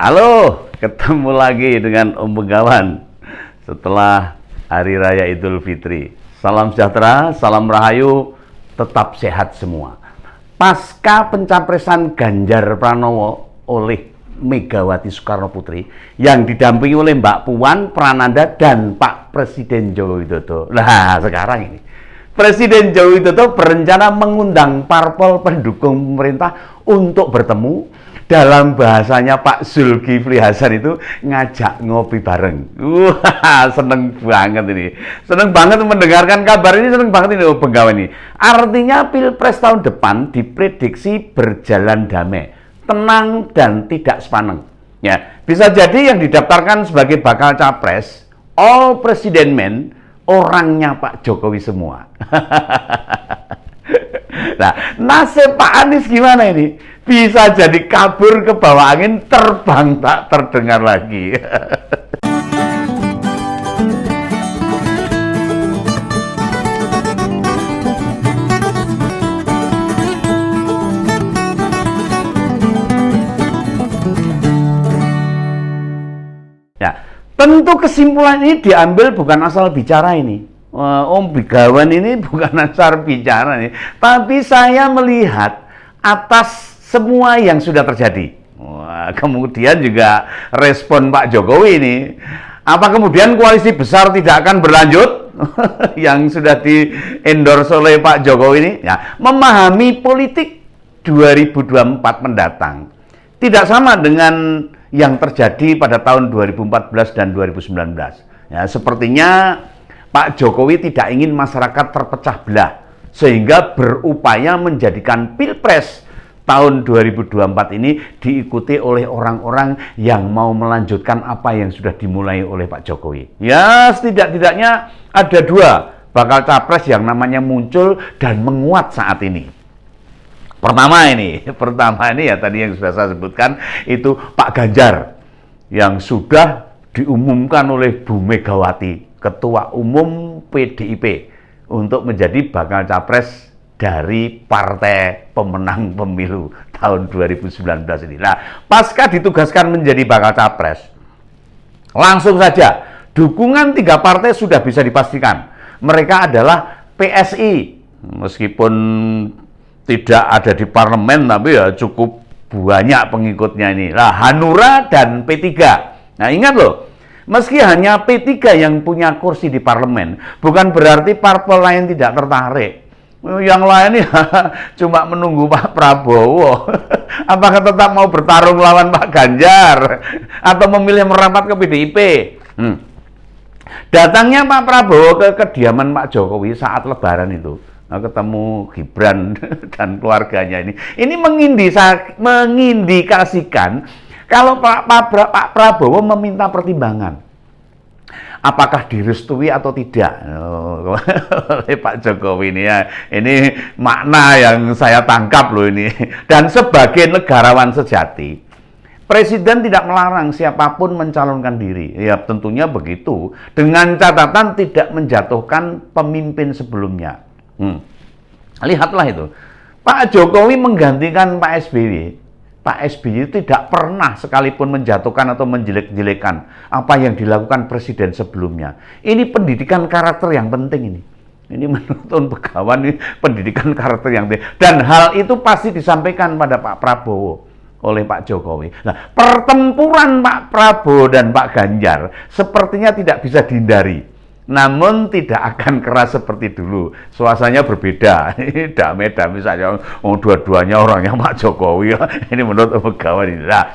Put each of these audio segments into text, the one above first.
Halo, ketemu lagi dengan Om Begawan setelah Hari Raya Idul Fitri. Salam sejahtera, salam rahayu, tetap sehat semua. Pasca pencapresan Ganjar Pranowo oleh Megawati Soekarno Putri yang didampingi oleh Mbak Puan, Prananda, dan Pak Presiden Joko Widodo. Nah, sekarang ini Presiden Joko Widodo berencana mengundang parpol pendukung pemerintah untuk bertemu. Dalam bahasanya Pak Zulkifli Hasan itu ngajak ngopi bareng. Wah, seneng banget ini. Seneng banget mendengarkan kabar ini, seneng banget ini Begawan ini. Artinya Pilpres tahun depan diprediksi berjalan damai, tenang dan tidak sepaneng. Ya, bisa jadi yang didaftarkan sebagai bakal capres all president men orangnya Pak Jokowi semua. Nah, nasib Pak Anies gimana ini? Bisa jadi kabur ke bawah angin, terbang tak terdengar lagi. Ya, tentu kesimpulan ini diambil bukan asal bicara ini. Om Begawan ini bukan asal bicara nih, tapi saya melihat atas semua yang sudah terjadi. Wah, kemudian juga respon Pak Jokowi ini. Apa kemudian koalisi besar tidak akan berlanjut? Yang sudah di-endorse oleh Pak Jokowi ini. Ya, memahami politik 2024 mendatang tidak sama dengan yang terjadi pada tahun 2014 dan 2019. Ya, sepertinya Pak Jokowi tidak ingin masyarakat terpecah belah, sehingga berupaya menjadikan Pilpres tahun 2024 ini diikuti oleh orang-orang yang mau melanjutkan apa yang sudah dimulai oleh Pak Jokowi. Ya, setidak-tidaknya ada dua bakal capres yang namanya muncul dan menguat saat ini. Pertama ini ya tadi yang sudah saya sebutkan itu Pak Ganjar yang sudah diumumkan oleh Bu Megawati, Ketua Umum PDIP, untuk menjadi bakal capres dari partai pemenang pemilu tahun 2019 ini. Nah, pasca ditugaskan menjadi bakal capres, langsung saja dukungan tiga partai sudah bisa dipastikan. Mereka adalah PSI, meskipun tidak ada di parlemen, tapi ya cukup banyak pengikutnya ini. Nah, Hanura dan P3. Nah, ingat loh, meski hanya P3 yang punya kursi di parlemen, bukan berarti parpol lain tidak tertarik. Yang lain ya cuma menunggu Pak Prabowo. Apakah tetap mau bertarung lawan Pak Ganjar atau memilih merapat ke PDIP? Datangnya Pak Prabowo ke kediaman Pak Jokowi saat Lebaran itu, ketemu Gibran dan keluarganya ini mengindikasikan kalau Pak Prabowo meminta pertimbangan apakah direstui atau tidak oleh Pak Jokowi ini ya. Ini makna yang saya tangkap loh ini. Dan sebagai negarawan sejati, Presiden tidak melarang siapapun mencalonkan diri. Ya tentunya begitu, dengan catatan tidak menjatuhkan pemimpin sebelumnya. Lihatlah itu, Pak Jokowi menggantikan Pak SBY. Pak SBY tidak pernah sekalipun menjatuhkan atau menjelek-jelekan apa yang dilakukan presiden sebelumnya. Ini pendidikan karakter yang penting ini. Ini menurut Om Begawan ini pendidikan karakter yang penting. Dan hal itu pasti disampaikan pada Pak Prabowo oleh Pak Jokowi. Nah, pertempuran Pak Prabowo dan Pak Ganjar sepertinya tidak bisa dihindari. Namun tidak akan keras seperti dulu. Suasananya berbeda. Ini damai-damai saja. Dua-duanya orangnya Pak Jokowi. Ini menurut Begawan ini. Nah,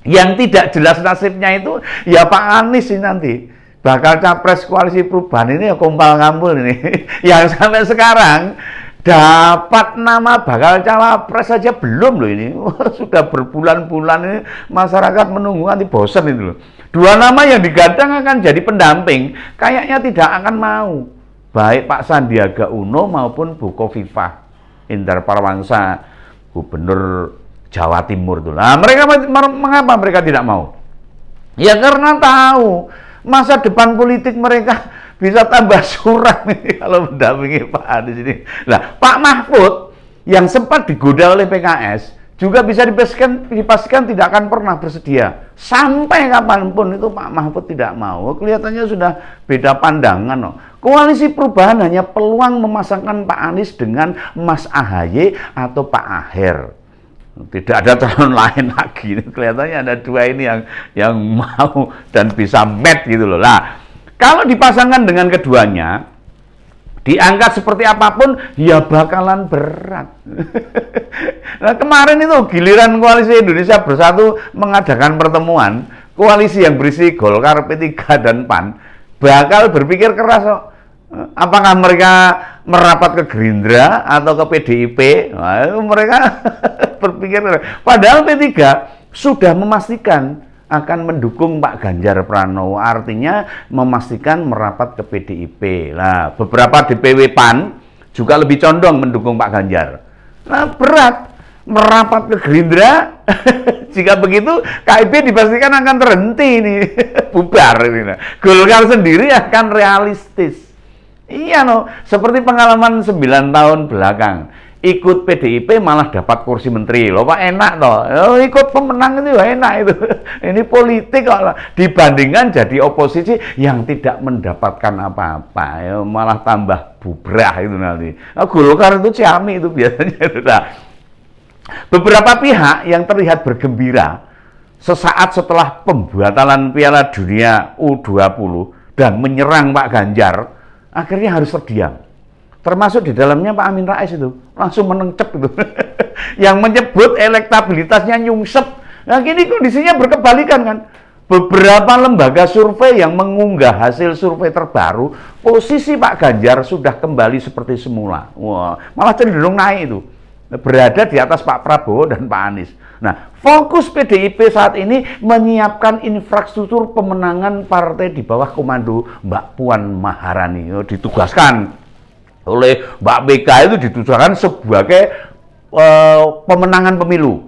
yang tidak jelas nasibnya itu ya Pak Anies ini nanti. Bakal capres koalisi perubahan ini ya kumpal ngambul ini. Yang sampai sekarang dapat nama bakal cawapres saja belum loh ini. Sudah berbulan-bulan ini masyarakat menunggu, nanti bosan itu loh. Dua nama yang digadang akan jadi pendamping kayaknya tidak akan mau, baik Pak Sandiaga Uno maupun Bu Khofifah Indar Parawansa, Gubernur Jawa Timur itu. Nah, mengapa mereka tidak mau? Ya karena tahu masa depan politik mereka bisa tambah suram ini kalau mendampingi Pak Anies ini. Nah, Pak Mahfud yang sempat digoda oleh PKS juga bisa dipastikan tidak akan pernah bersedia. Sampai kapanpun itu Pak Mahfud tidak mau. Kelihatannya sudah beda pandangan. No. Koalisi perubahan hanya peluang memasangkan Pak Anies dengan Mas AHY atau Pak Aher. Tidak ada calon lain lagi. Kelihatannya ada dua ini yang mau dan bisa match gitu loh. Lah, kalau dipasangkan dengan keduanya, diangkat seperti apapun, ya bakalan berat. Nah, kemarin itu giliran Koalisi Indonesia Bersatu mengadakan pertemuan, koalisi yang berisi Golkar, P3, dan PAN, bakal berpikir keras. Apakah mereka merapat ke Gerindra atau ke PDIP? Nah, mereka berpikir keras. Padahal P3 sudah memastikan akan mendukung Pak Ganjar Pranowo, artinya memastikan merapat ke PDIP. Nah, beberapa DPW PAN juga lebih condong mendukung Pak Ganjar. Nah, berat merapat ke Gerindra. Jika begitu, KIP dipastikan akan terhenti ini, bubar ini. Golkar sendiri akan realistis. Iya no, seperti pengalaman 9 tahun belakang. Ikut PDIP malah dapat kursi menteri loh Pak, enak toh. Ikut pemenang itu enak itu. Ini politik kok, dibandingkan jadi oposisi yang tidak mendapatkan apa-apa, ya, malah tambah bubrah itu nanti. Nah, Golkar itu ciami itu biasanya itu. Nah, beberapa pihak yang terlihat bergembira sesaat setelah pembatalan Piala Dunia U20 dan menyerang Pak Ganjar, akhirnya harus terdiam. Termasuk di dalamnya Pak Amin Rais itu langsung menengcep itu. Yang menyebut elektabilitasnya nyungsep. Nah, kini kondisinya berkebalikan kan. Beberapa lembaga survei yang mengunggah hasil survei terbaru, posisi Pak Ganjar sudah kembali seperti semula. Wah, malah cenderung naik itu. Berada di atas Pak Prabowo dan Pak Anies. Nah, fokus PDIP saat ini menyiapkan infrastruktur pemenangan partai di bawah komando Mbak Puan Maharani. Ditugaskan oleh Mbak BK itu ditujukan sebagai pemenangan pemilu.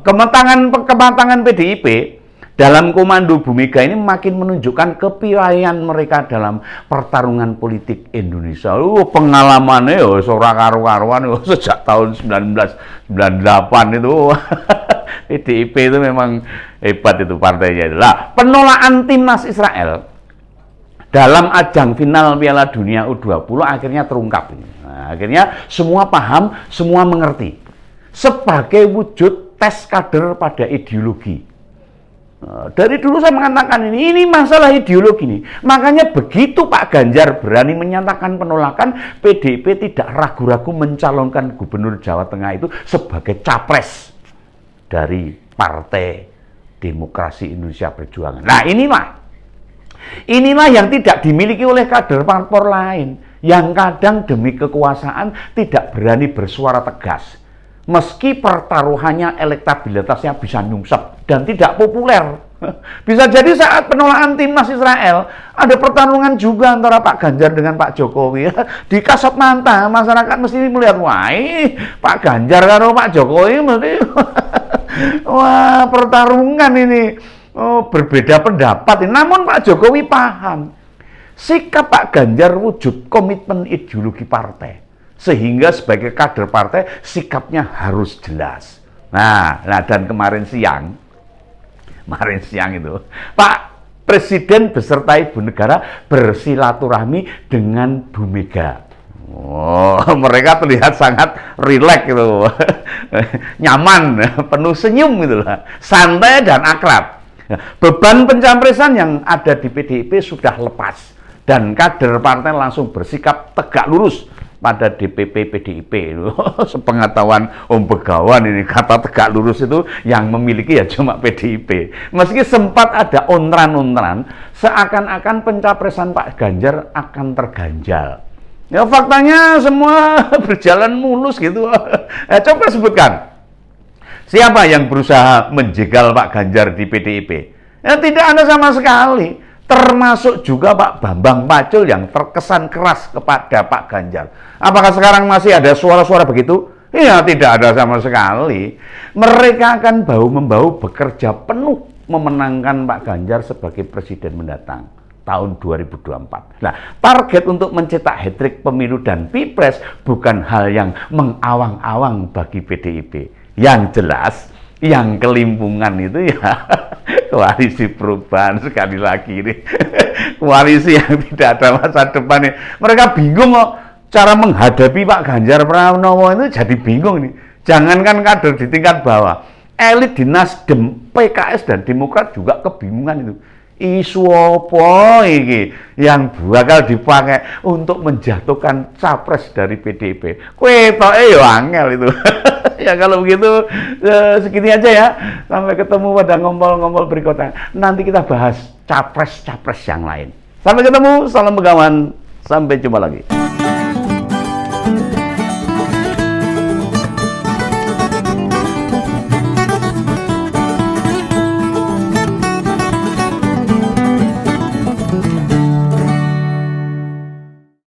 Kematangan PDIP dalam komando Bu Mega ini makin menunjukkan kepilaian mereka dalam pertarungan politik Indonesia. Pengalamannya ora karu-karuan sejak tahun 1998 itu. PDIP itu memang hebat itu partainya. Lah, penolakan timnas Israel dalam ajang final Piala Dunia U20 akhirnya terungkap. Nah, akhirnya semua paham, semua mengerti. Sebagai wujud tes kader pada ideologi. Dari dulu saya mengatakan ini masalah ideologi nih. Makanya begitu Pak Ganjar berani menyatakan penolakan, PDIP tidak ragu-ragu mencalonkan Gubernur Jawa Tengah itu sebagai capres dari Partai Demokrasi Indonesia Perjuangan. Nah, inilah yang tidak dimiliki oleh kader parpol lain, yang kadang demi kekuasaan tidak berani bersuara tegas. Meski pertaruhannya elektabilitasnya bisa nyungsep dan tidak populer. Bisa jadi saat penolakan timnas Israel, ada pertarungan juga antara Pak Ganjar dengan Pak Jokowi. Di kasat mata, masyarakat mesti melihat, wah Pak Ganjar karo Pak Jokowi mesti wah pertarungan ini. Berbeda pendapat. Namun Pak Jokowi paham sikap Pak Ganjar wujud komitmen ideologi partai, sehingga sebagai kader partai sikapnya harus jelas. Nah dan kemarin siang itu Pak Presiden beserta Ibu Negara bersilaturahmi dengan Bu Mega. Mereka terlihat sangat rileks gitu, nyaman, penuh senyum gitu lah, santai dan akrab. Beban pencapresan yang ada di PDIP sudah lepas dan kader partai langsung bersikap tegak lurus pada DPP PDIP. Sepengetahuan Om Begawan ini, kata tegak lurus itu yang memiliki ya cuma PDIP. Meski sempat ada ontran-ontran seakan-akan pencapresan Pak Ganjar akan terganjal. Ya faktanya semua berjalan mulus gitu. Coba sebutkan siapa yang berusaha menjegal Pak Ganjar di PDIP? Ya tidak ada sama sekali. Termasuk juga Pak Bambang Pacul yang terkesan keras kepada Pak Ganjar. Apakah sekarang masih ada suara-suara begitu? Ya tidak ada sama sekali. Mereka akan bahu-membahu bekerja penuh memenangkan Pak Ganjar sebagai presiden mendatang tahun 2024. Nah, target untuk mencetak hat-trick pemilu dan pilpres bukan hal yang mengawang-awang bagi PDIP. Yang jelas, yang kelimpungan itu ya koalisi perubahan sekali lagi ini. Koalisi yang tidak ada masa depan ini. Mereka bingung kok cara menghadapi Pak Ganjar Pranowo itu jadi bingung nih. Jangankan kader di tingkat bawah, elit di Nasdem, PKS dan Demokrat juga kebingungan itu. Isu apa ini yang bakal dipakai untuk menjatuhkan capres dari PDIP? Kue toke yo angel itu. Ya kalau begitu segini aja ya. Sampai ketemu pada ngompol-ngompol berikutnya. Nanti kita bahas capres-capres yang lain. Sampai ketemu, salam Begawan. Sampai jumpa lagi.